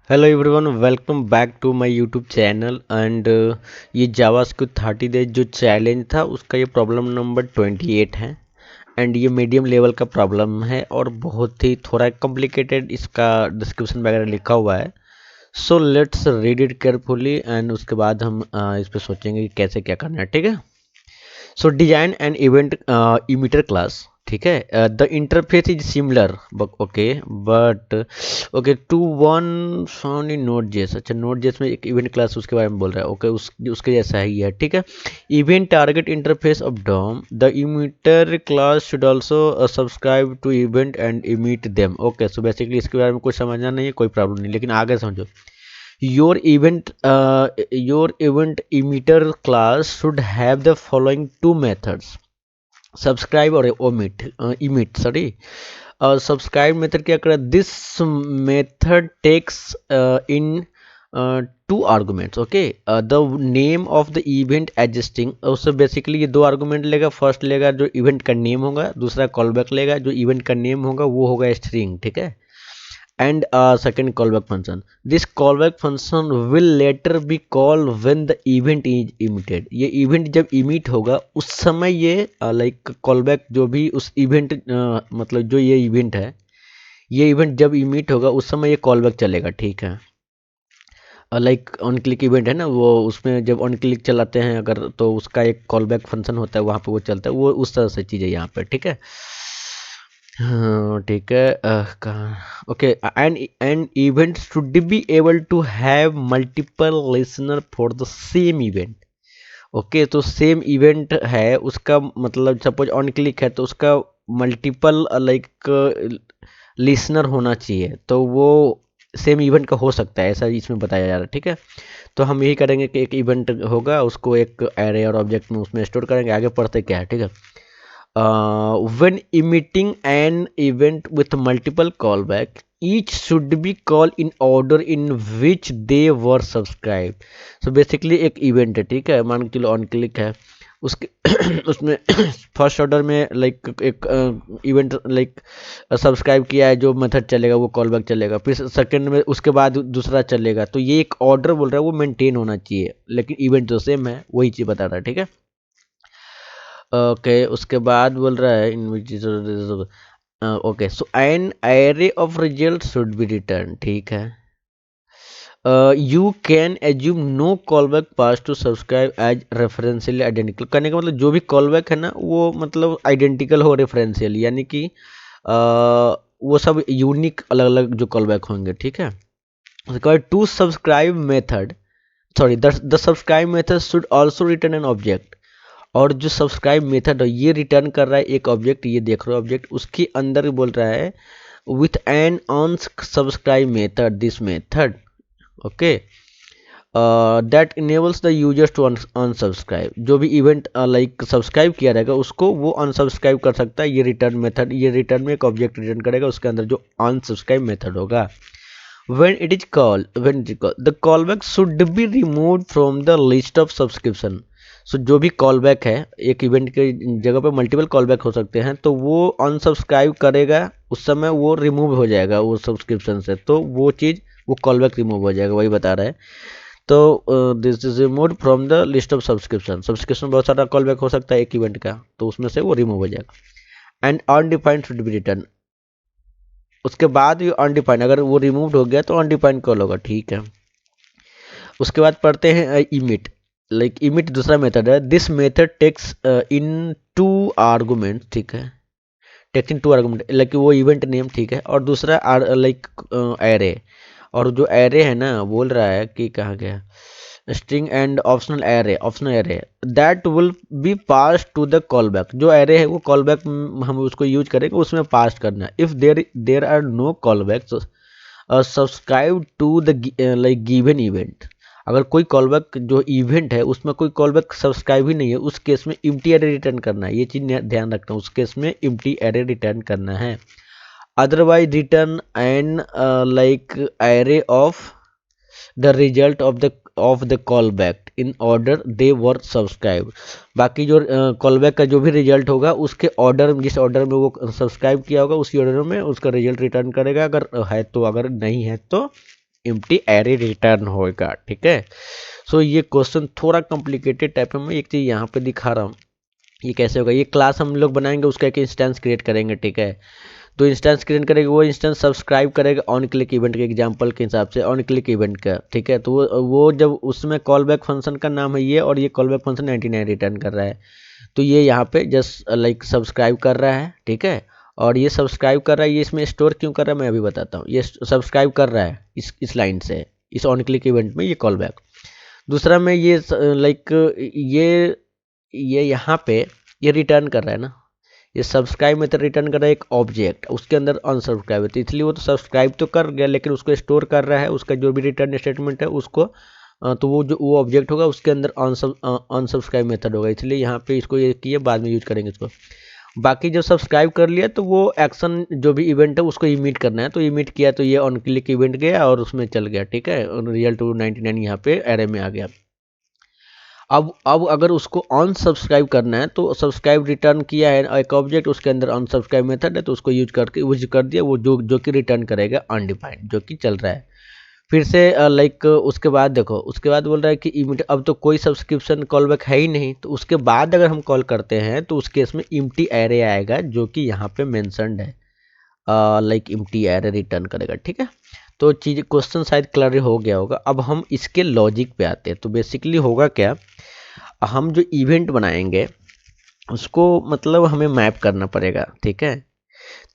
Hello everyone, welcome back to my YouTube channel and ये JavaScript 30 days जो challenge था उसका ये प्रॉब्लम नंबर 28 है। एंड ये मीडियम लेवल का प्रॉब्लम है और बहुत ही थोड़ा कॉम्प्लिकेटेड इसका डिस्क्रिप्शन वगैरह लिखा हुआ है। So let's read it carefully and उसके बाद हम इस पे सोचेंगे कि कैसे क्या करना है। ठीक है। So design an event emitter class. ठीक है। The interface is similar okay but okay to one found in Node JS. अच्छा, नोड जेस में एक इवेंट क्लास उसके बारे में बोल रहा है। ओके उसके जैसा ही है। ठीक है। Event target interface of DOM the emitter class should also subscribe to event and emit them. Okay, so basically इसके बारे में कुछ समझना नहीं है, कोई प्रॉब्लम नहीं, लेकिन आगे समझो। Your event emitter class should have the following two methods: subscribe or emit. Sorry. Subscribe method क्या कर रहा है? This method takes in two arguments. Okay. The name of the event adjusting. उससे बेसिकली ये दो आर्गूमेंट लेगा। First लेगा जो इवेंट का नेम होगा, दूसरा कॉलबैक लेगा जो इवेंट का नेम होगा, वो होगा स्ट्रिंग। ठीक है। And a second callback function. This callback function will later be called when the event is emitted. ये event जब emit होगा उस समय ये like callback जो भी उस event मतलब जो ये event है, ये event जब emit होगा उस समय ये callback चलेगा। ठीक है। लाइक ऑन क्लिक इवेंट है ना, वो उसमें जब ऑन क्लिक चलाते हैं अगर, तो उसका एक कॉलबैक फंक्शन होता है, वहाँ पे वो चलता है, वो उस तरह से चीज़ है यहाँ पे। ठीक है। हाँ ठीक है। कहाँ okay. And event should be able to have multiple listener for the same event. Okay, तो सेम इवेंट है उसका मतलब सपोज ऑन क्लिक है तो उसका मल्टीपल लाइक लिसनर होना चाहिए, तो वो सेम इवेंट का हो सकता है, ऐसा इसमें बताया जा रहा है। ठीक है। तो हम यही करेंगे कि एक इवेंट होगा, उसको एक एरे और ऑब्जेक्ट में उसमें स्टोर करेंगे। आगे पढ़ते क्या है। ठीक है। When emitting an event with multiple callback, each should be called in order in which they were subscribed. So basically एक इवेंट है। ठीक है। मान के चलो ऑन क्लिक है, उसके उसमें फर्स्ट ऑर्डर में लाइक एक इवेंट लाइक सब्सक्राइब किया है, जो मेथड चलेगा वो कॉलबैक चलेगा, फिर सेकंड में उसके बाद दूसरा चलेगा। तो ये एक ऑर्डर बोल रहा है, वो मेंटेन होना चाहिए, लेकिन इवेंट जो सेम है वही चीज़ बता रहा है। ठीक है। ओके, उसके बाद बोल रहा है in which okay, so an array of result should be return. ठीक है। You can assume no callback pass to subscribe as referential identical. करने का मतलब जो भी कॉलबैक है ना वो मतलब आइडेंटिकल हो रेफरेंशियल, यानी कि वो सब यूनिक अलग अलग जो कॉलबैक होंगे। ठीक है। उसके बाद to subscribe method, sorry the subscribe method should also return an object. और जो सब्सक्राइब मेथड है ये रिटर्न कर रहा है एक ऑब्जेक्ट, ये देख रहे हो ऑब्जेक्ट, उसके अंदर बोल रहा है with an on subscribe method this method. Okay, that enables the users to unsubscribe. जो भी इवेंट लाइक सब्सक्राइब किया रहेगा उसको वो अनसब्सक्राइब कर सकता है। ये रिटर्न मेथड, ये रिटर्न में एक ऑब्जेक्ट रिटर्न करेगा, उसके अंदर जो अनसब्सक्राइब मेथड होगा। when it is called the callback should be removed from the list of subscription. सो जो भी कॉलबैक है, एक इवेंट के जगह पे मल्टीपल कॉलबैक हो सकते हैं, तो वो अनसब्सक्राइब करेगा उस समय वो रिमूव हो जाएगा वो सब्सक्रिप्शन से, तो वो चीज़ वो कॉलबैक रिमूव हो जाएगा, वही बता रहा है। तो this is remove from the list of subscription. Subscription बहुत सारा कॉलबैक हो सकता है एक इवेंट का, तो उसमें से वो रिमूव हो जाएगा। And undefined should be return. उसके बाद भी अनडिफाइंड, अगर वो रिमूव हो गया तो अनडिफाइंड कॉल होगा। ठीक है। उसके बाद पढ़ते हैं इमिट। लाइक इमिट दूसरा मेथड है। This method takes in two argument. ठीक है। Takes in two argument like वो इवेंट नेम। ठीक है। और दूसरा लाइक एरे। और जो एरे है ना बोल रहा है कि कहाँ गया, string and optional array that will be pass to the callback. जो एरे है वो कॉलबैक हम उसको यूज करेंगे, उसमें पास करना है। If there are no callback subscribe to the like given event. अगर कोई कॉलबैक जो इवेंट है उसमें कोई कॉलबैक सब्सक्राइब ही नहीं है, उस केस में इम्प्टी एरे रिटर्न करना है। ये चीज़ ध्यान रखना, उस केस में इम्प्टी एरे रिटर्न करना है। Otherwise return and like array of the result of the callback in order they were subscribe. बाकी जो कॉलबैक का जो भी रिजल्ट होगा उसके ऑर्डर, जिस ऑर्डर में वो सब्सक्राइब किया होगा उसी ऑर्डर में उसका रिजल्ट रिटर्न करेगा, अगर है तो, अगर नहीं है तो एम्प्टी एरे रिटर्न होगा। ठीक है, सो ये क्वेश्चन थोड़ा कॉम्प्लिकेटेड टाइप है। मैं एक चीज़ यहाँ पे दिखा रहा हूँ, ये कैसे होगा। ये क्लास हम लोग बनाएंगे, उसका एक इंस्टेंस क्रिएट करेंगे। ठीक है, तो इंस्टेंस क्रिएट करेगा, वो इंस्टेंस सब्सक्राइब करेगा ऑन क्लिक इवेंट के एग्जांपल के हिसाब से, ऑन क्लिक इवेंट का। ठीक है, तो वो जब उसमें कॉल बैक फंक्शन का नाम है ये, और ये कॉल बैक फंक्शन 99 रिटर्न कर रहा है, तो ये यहाँ पे जस्ट लाइक सब्सक्राइब कर रहा है। ठीक है, और ये सब्सक्राइब कर रहा है, ये इसमें स्टोर क्यों कर रहा है मैं अभी बताता हूँ। ये सब्सक्राइब कर रहा है इस लाइन से, इस ऑन क्लिक इवेंट में, ये कॉल बैक। दूसरा में ये लाइक ये यहाँ पे ये रिटर्न कर रहा है ना, ये सब्सक्राइब मेथड रिटर्न कर रहा है एक ऑब्जेक्ट, उसके अंदर अनसब्सक्राइब है, तो इसलिए वो तो सब्सक्राइब तो कर गया, लेकिन उसको स्टोर कर रहा है, उसका जो भी रिटर्न स्टेटमेंट है उसको तो वो जो वो ऑब्जेक्ट होगा उसके अंदर अनसब्सक्राइब मेथड होगा, इसलिए यहाँ पे इसको ये किया, बाद में यूज करेंगे इसको। बाकी जब सब्सक्राइब कर लिया तो वो एक्शन जो भी इवेंट है उसको इमिट करना है, तो इमिट किया तो ये ऑन क्लिक इवेंट गया और उसमें चल गया। ठीक है, रियल टू 99 यहाँ पे एरे में आ गया। अब अगर उसको अनसब्सक्राइब करना है, तो सब्सक्राइब रिटर्न किया है एक ऑब्जेक्ट, उसके अंदर अनसब्सक्राइब मेथड है, तो उसको यूज कर दिया, वो जो कि रिटर्न करेगा अनडिफाइंड, जो कि चल रहा है। फिर से लाइक उसके बाद देखो, उसके बाद बोल रहा है कि इमिट, अब तो कोई सब्सक्रिप्शन कॉलबैक है ही नहीं, तो उसके बाद अगर हम कॉल करते हैं तो उस केस में इम्प्टी एरे आएगा, जो कि यहाँ पे मेंशन्ड है, लाइक इम्प्टी एरे रिटर्न करेगा। ठीक है, तो चीज क्वेश्चन शायद क्लियर हो गया होगा। अब हम इसके लॉजिक पे आते हैं। तो बेसिकली होगा क्या, हम जो इवेंट बनाएंगे उसको मतलब हमें मैप करना पड़ेगा। ठीक है,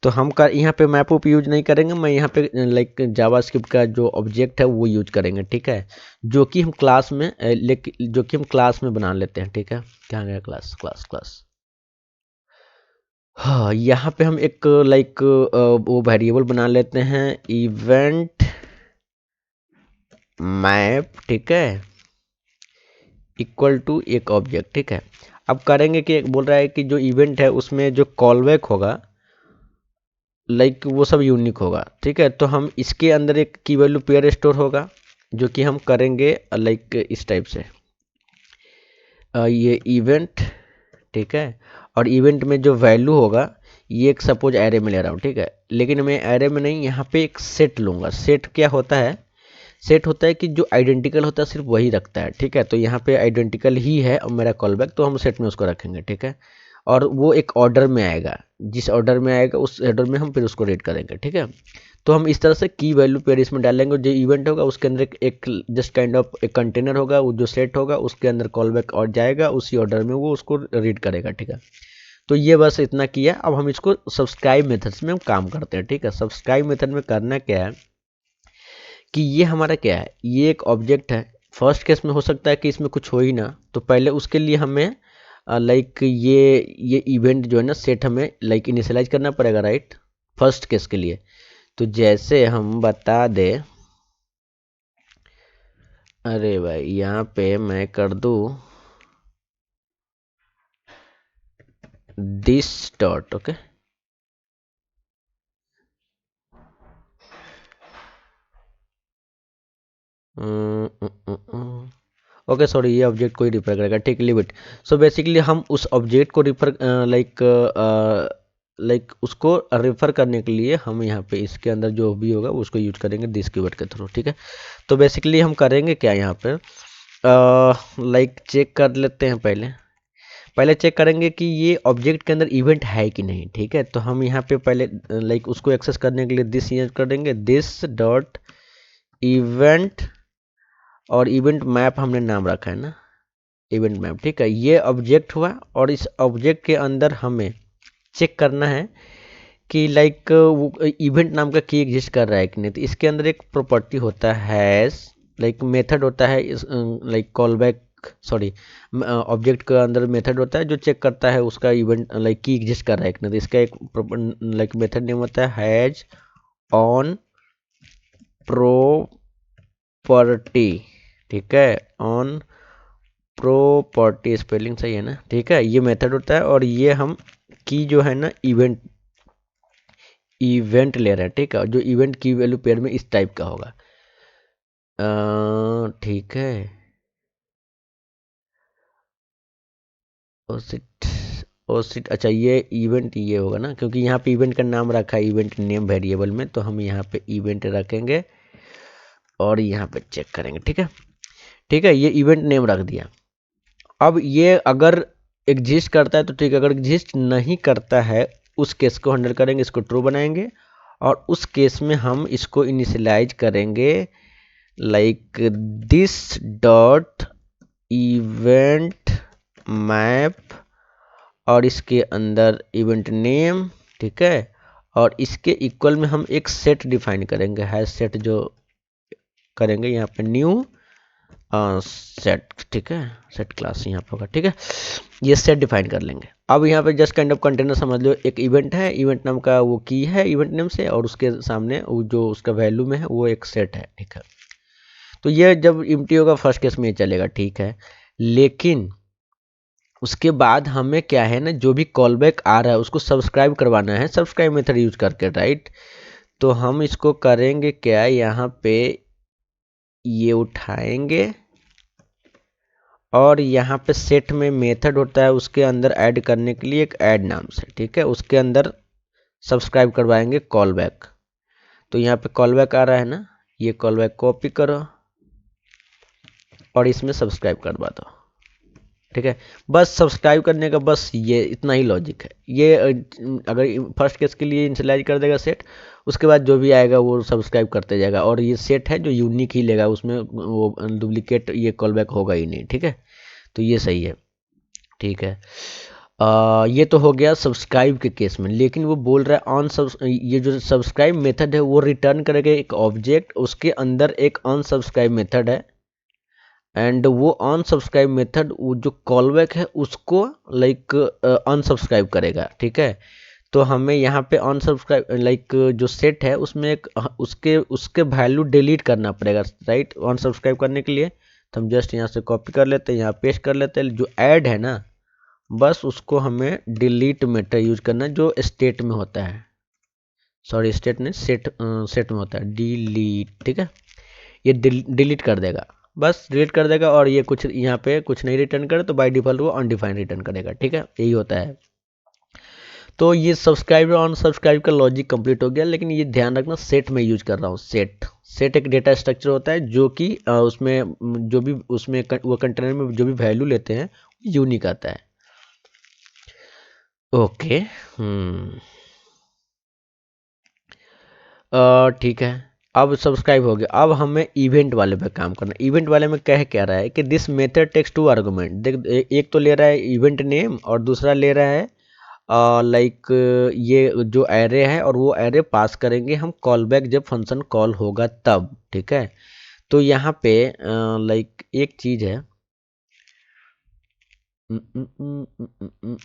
तो हम कर यहाँ पे मैप उप यूज नहीं करेंगे, मैं यहाँ पे लाइक जावास्क्रिप्ट का जो ऑब्जेक्ट है वो यूज करेंगे। ठीक है, जो कि हम क्लास में जो कि हम क्लास में बना लेते हैं। ठीक है, क्या गया, क्लास क्लास क्लास। हाँ, यहाँ पे हम एक लाइक वो वेरिएबल बना लेते हैं, इवेंट मैप। ठीक है, इक्वल टू एक ऑब्जेक्ट। ठीक है, अब करेंगे कि बोल रहा है कि जो इवेंट है उसमें जो कॉलबैक होगा लाइक वो सब यूनिक होगा। ठीक है, तो हम इसके अंदर एक की वैल्यू पेयर स्टोर होगा, जो कि हम करेंगे लाइक इस टाइप से, ये इवेंट। ठीक है, और इवेंट में जो वैल्यू होगा, ये एक सपोज एरे में ले रहा हूँ। ठीक है, लेकिन मैं एरे में नहीं, यहाँ पे एक सेट लूँगा। सेट क्या होता है, सेट होता है कि जो आइडेंटिकल होता है सिर्फ वही रखता है। ठीक है, तो यहाँ पे आइडेंटिकल ही है और मेरा कॉलबैक, तो हम सेट में उसको रखेंगे। ठीक है, और वो एक ऑर्डर में आएगा, जिस ऑर्डर में आएगा उस ऑर्डर में हम फिर उसको रीड करेंगे। ठीक है, तो हम इस तरह से की वैल्यू पेयर इसमें डालेंगे। जो इवेंट होगा उसके अंदर एक जस्ट काइंड ऑफ एक कंटेनर होगा, वो जो सेट होगा उसके अंदर कॉलबैक और जाएगा, उसी ऑर्डर में वो उसको रीड करेगा। ठीक है, तो ये बस इतना किया। अब हम इसको सब्सक्राइब मेथड्स में हम काम करते हैं। ठीक है, सब्सक्राइब मेथड में करना क्या है कि ये हमारा क्या है, ये एक ऑब्जेक्ट है। फर्स्ट केस में हो सकता है कि इसमें कुछ हो ही ना, तो पहले उसके लिए हमें लाइक ये इवेंट जो है ना सेट हमें लाइक इनिशियलाइज करना पड़ेगा, राइट, फर्स्ट केस के लिए। तो जैसे हम बता दे, अरे भाई यहाँ पे मैं कर दूँ this dot, okay, okay sorry, ये ऑब्जेक्ट को ही रिफर करेगा। ठीक, लिव इट। सो बेसिकली हम उस ऑब्जेक्ट को रिफर लाइक उसको रेफर करने के लिए हम यहाँ पे इसके अंदर जो भी होगा उसको यूज करेंगे दिस कीवर्ड के थ्रू। ठीक है, तो बेसिकली हम करेंगे क्या यहाँ पे, लाइक चेक कर लेते हैं। पहले पहले चेक करेंगे कि ये ऑब्जेक्ट के अंदर इवेंट है कि नहीं। ठीक है, तो हम यहाँ पे पहले लाइक उसको एक्सेस करने के लिए दिस यूज कर देंगे, दिस डॉट इवेंट, और इवेंट मैप हमने नाम रखा है ना, इवेंट मैप। ठीक है, ये ऑब्जेक्ट हुआ, और इस ऑब्जेक्ट के अंदर हमें चेक करना है कि लाइक इवेंट नाम का की एग्जिस्ट कर रहा है कि नहीं। तो इसके अंदर एक प्रॉपर्टी होता है, लाइक मेथड होता है, like call back, sorry, object के अंदर मेथड होता है जो चेक करता है उसका इवेंट लाइक की एग्जिस्ट कर रहा है कि नहीं। तो इसका एक लाइक मेथड नेम होता है हैज ऑन प्रॉपर्टी। ठीक है, ऑन प्रॉपर्टी, स्पेलिंग सही है ना। ठीक है, ये मेथड होता है, और ये हम की जो है ना इवेंट ले रहे हैं। ठीक है, जो इवेंट की वैल्यू पेयर में इस टाइप का होगा। ठीक है, ओसिट ओसिट, अच्छा ये इवेंट ये होगा ना, क्योंकि यहाँ पे इवेंट का नाम रखा है इवेंट नेम वेरिएबल में, तो हम यहाँ पे इवेंट रखेंगे और यहाँ पे चेक करेंगे। ठीक है, ठीक है, ये इवेंट नेम रख दिया। अब ये अगर एग्जिस्ट करता है तो ठीक है, अगर एग्जिस्ट नहीं करता है उस केस को हैंडल करेंगे, इसको ट्रू बनाएंगे और उस केस में हम इसको इनिशियलाइज करेंगे like this dot event map और इसके अंदर इवेंट नेम। ठीक है, और इसके इक्वल में हम एक सेट डिफाइन करेंगे, हैश सेट जो करेंगे यहाँ पे न्यू सेट। ठीक है, सेट क्लास यहाँ पे होगा। ठीक है, ये सेट डिफाइन कर लेंगे। अब यहाँ पे जस्ट काइंड ऑफ कंटेनर समझ लो, एक इवेंट है, इवेंट नाम का वो की है इवेंट नेम से, और उसके सामने वो जो उसका वैल्यू में है वो एक सेट है। ठीक है, तो ये जब इम्प्टी होगा फर्स्ट केस में ये चलेगा। ठीक है, लेकिन उसके बाद हमें क्या है ना, जो भी कॉल बैक आ रहा है उसको सब्सक्राइब करवाना है, सब्सक्राइब मेथड यूज करके, राइट। तो हम इसको करेंगे क्या, यहाँ पे ये उठाएंगे और यहाँ पे सेट में मेथड होता है, उसके अंदर ऐड करने के लिए एक ऐड नाम से। ठीक है, उसके अंदर सब्सक्राइब करवाएंगे कॉल बैक। तो यहाँ पे कॉल बैक आ रहा है ना, ये कॉल बैक कॉपी करो और इसमें सब्सक्राइब करवा दो। ठीक है, बस सब्सक्राइब करने का बस ये इतना ही लॉजिक है। ये अगर फर्स्ट केस के लिए इनिशियलाइज कर देगा सेट, उसके बाद जो भी आएगा वो सब्सक्राइब करते जाएगा, और ये सेट है जो यूनिक ही लेगा, उसमें वो डुप्लीकेट ये कॉल बैक होगा ही नहीं। ठीक है, तो ये सही है। ठीक है, ये तो हो गया सब्सक्राइब के केस में। लेकिन वो बोल रहा है ऑन ये जो सब्सक्राइब मेथड है वो रिटर्न करेगा एक ऑब्जेक्ट, उसके अंदर एक अनसब्सक्राइब मेथड है, एंड वो अनसब्सक्राइब मेथड वो जो कॉलबैक है उसको लाइक अनसब्सक्राइब करेगा। ठीक है, तो हमें यहाँ पे अनसब्सक्राइब लाइक जो सेट है उसमें एक उसके उसके वैल्यू डिलीट करना पड़ेगा, राइट, अनसब्सक्राइब करने के लिए। तो हम जस्ट यहाँ से कॉपी कर लेते हैं, यहाँ पेस्ट कर लेते हैं, जो ऐड है ना बस उसको हमें डिलीट मेथड यूज करना है, जो स्टेट में होता है, सॉरी स्टेट नहीं, सेट में होता है डिलीट। ठीक है, ये डिलीट कर देगा, बस डिलीट कर देगा, और ये कुछ यहाँ पे कुछ नहीं रिटर्न करे तो बाय डिफॉल्ट वो अनडिफाइंड रिटर्न करेगा। ठीक है, यही होता है। तो ये सब्सक्राइब और अनसब्सक्राइब का लॉजिक कंप्लीट हो गया, लेकिन ये ध्यान रखना सेट में यूज कर रहा हूँ। सेट सेट एक डेटा स्ट्रक्चर होता है जो कि उसमें जो भी उसमें वो कंटेनर में जो भी वैल्यू लेते हैं यूनिक आता है। ओके, ठीक है, अब सब्सक्राइब हो गया। अब हमें इवेंट वाले पे काम करना। इवेंट वाले में कह रहा है कि this method takes two argument. देख, एक तो ले रहा है इवेंट नेम और दूसरा ले रहा है लाइक ये जो एरे है, और वो एरे पास करेंगे हम कॉल बैक जब फंक्शन कॉल होगा तब। ठीक है, तो यहाँ पे लाइक एक चीज है,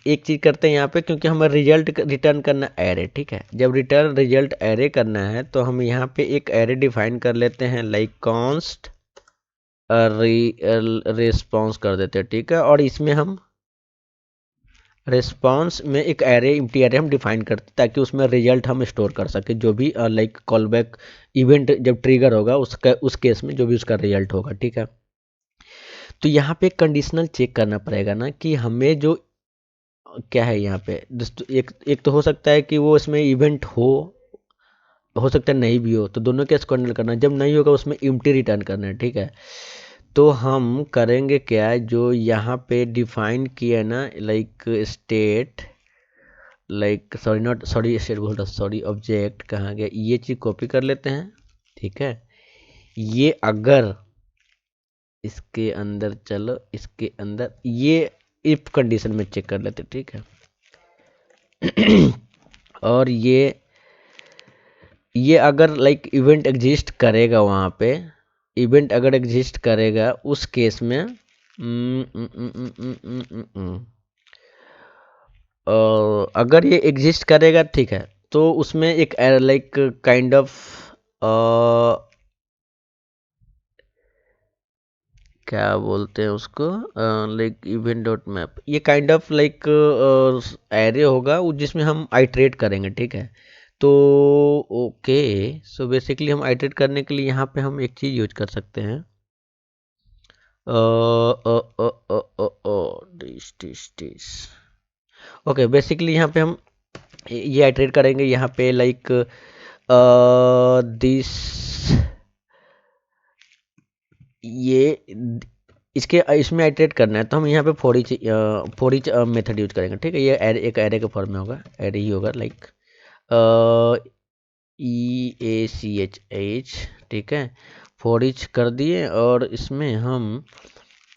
एक चीज करते हैं यहाँ पे, क्योंकि हमें रिजल्ट रिटर्न करना एरे। ठीक है, जब रिटर्न रिजल्ट एरे करना है तो हम यहाँ पे एक एरे डिफाइन कर लेते हैं, लाइक कॉन्स्ट रिस्पॉन्स कर देते हैं। ठीक है, और इसमें हम रिस्पॉन्स में एक एरे एम्प्टी एरे हम डिफाइन करते हैं, ताकि उसमें रिजल्ट हम स्टोर कर सके, जो भी लाइक कॉल बैक इवेंट जब ट्रिगर होगा उसका, उस केस में जो भी उसका रिजल्ट होगा। ठीक है, तो यहाँ पे कंडीशनल चेक करना पड़ेगा ना कि हमें जो क्या है यहाँ पे, एक एक तो हो सकता है कि वो इसमें इवेंट हो सकता है नहीं भी हो, तो दोनों केस को हैंडल करना है। जब नहीं होगा उसमें एम्प्टी रिटर्न करना है। ठीक है, तो हम करेंगे क्या, जो यहाँ पे डिफाइन किया है ना, like state, like sorry not sorry state बोल रहा, सॉरी ऑब्जेक्ट कहाँ गया, ये चीज़ कॉपी कर लेते हैं। ठीक है, ये अगर इसके अंदर, चलो इसके अंदर ये इफ कंडीशन में चेक कर लेते। ठीक है, और ये अगर लाइक इवेंट एग्जिस्ट करेगा, वहाँ पे इवेंट अगर एग्जिस्ट करेगा उस केस में अगर ये एग्जिस्ट करेगा, ठीक है, तो उसमें एक लाइक काइंड ऑफ क्या बोलते हैं उसको, लाइक इवेंट डॉट मैप, ये काइंड ऑफ लाइक एरे होगा जिसमें हम आइट्रेट करेंगे। ठीक है, तो ओके, सो बेसिकली हम आइट्रेट करने के लिए यहाँ पे हम एक चीज़ यूज कर सकते हैं, दिस ओके, बेसिकली यहाँ पे हम ये आइट्रेट करेंगे यहाँ पे, लाइक दिस ये इसके इसमें आइटरेट करना है तो हम यहाँ पे फॉर ईच मेथड यूज करेंगे, ठीक है। ये एक एरे के फॉर्म में होगा, एरे ही होगा, लाइक EACH, ठीक है। फॉर ईच कर दिए और इसमें हम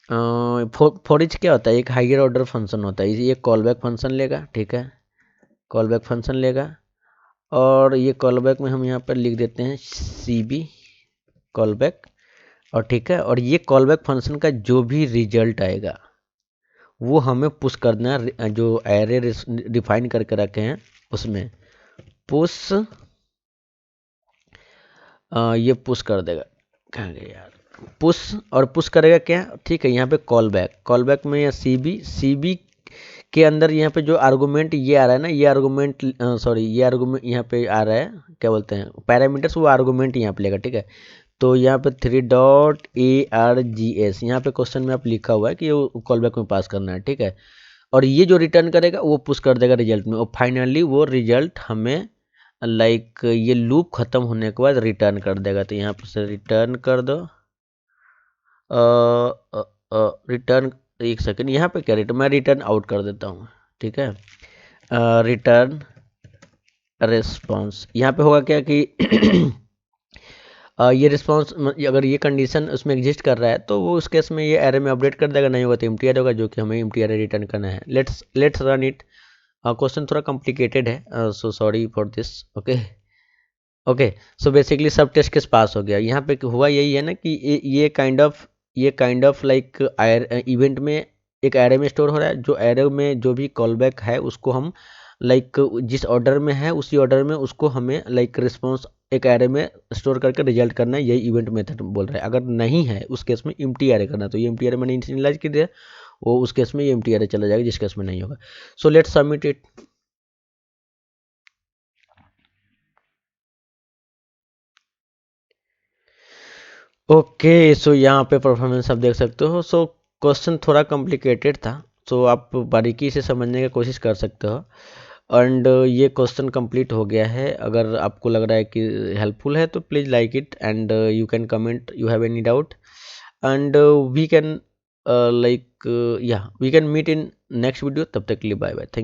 फॉर ईच क्या होता है, एक हायर ऑर्डर फंक्शन होता है, ये कॉल बैक फंक्शन लेगा, ठीक है। कॉल बैक फंक्शन लेगा और ये कॉल बैक में हम यहाँ पर लिख देते हैं CB कॉल बैक, और ठीक है। और ये कॉल बैक फंक्शन का जो भी रिजल्ट आएगा वो हमें पुश करना है, जो एरे डिफाइन करके रखे हैं उसमें पुश, ये पुश कर देगा, कहाँ गए यार, पुश, और पुश करेगा क्या, ठीक है। यहाँ पे कॉल बैक में या CB के अंदर यहाँ पे जो आर्गुमेंट ये आ रहा है ना, ये आर्गुमेंट सॉरी ये आर्गुमेंट यहाँ पे आ रहा है, क्या बोलते हैं पैरामीटर्स, वो आर्गुमेंट यहाँ पे लेगा, ठीक है। तो यहाँ पे 3.args यहाँ पे क्वेश्चन में आप लिखा हुआ है कि ये कॉल बैक में पास करना है, ठीक है। और ये जो रिटर्न करेगा वो पुश कर देगा रिजल्ट में, और फाइनली वो रिजल्ट हमें लाइक ये लूप खत्म होने के बाद रिटर्न कर देगा। तो यहाँ पर से रिटर्न कर दो, रिटर्न, एक सेकेंड, यहाँ पे क्या रिटर्न, मैं रिटर्न आउट कर देता हूँ, ठीक है। रिटर्न रिस्पॉन्स यहाँ पे होगा क्या कि ये रिस्पॉन्स अगर ये कंडीशन उसमें एग्जिस्ट कर रहा है तो वो उस केस में ये एरे में अपडेट कर देगा, नहीं होगा तो एम्प्टी एरे होगा, जो कि हमें एम्प्टी एरे रिटर्न करना है। Let's run it. क्वेश्चन थोड़ा कॉम्प्लिकेटेड है, so sorry for this. Okay okay, so basically सब टेस्ट केस पास हो गया। यहाँ पे हुआ यही है ना कि ये काइंड ऑफ लाइक इवेंट में एक एरे में स्टोर हो रहा है, जो एरे में जो भी कॉल बैक है उसको हम लाइक जिस ऑर्डर में है उसी ऑर्डर में उसको हमें लाइक रिस्पॉन्स एक एरे में स्टोर करके रिजल्ट करना है, यही इवेंट मेथड बोल रहा है। अगर नहीं है उस केस में एम्प्टी एरे करना, तो ये एम्प्टी एरे मैंने इनिशियलाइज कर दिया, वो उस केस में ये एम्प्टी एरे चला जाएगा जिस केस में नहीं होगा। So let's submit it. Okay, so यहाँ पे परफॉर्मेंस आप देख सकते हो। सो क्वेश्चन थोड़ा कॉम्प्लिकेटेड था, सो आप बारीकी से समझने की कोशिश कर सकते हो। एंड ये क्वेश्चन कंप्लीट हो गया है। अगर आपको लग रहा है कि हेल्पफुल है तो please like it, and you can comment you have any doubt, and we can like या we can meet in next video. तब तक के लिए बाय बाय, थैंक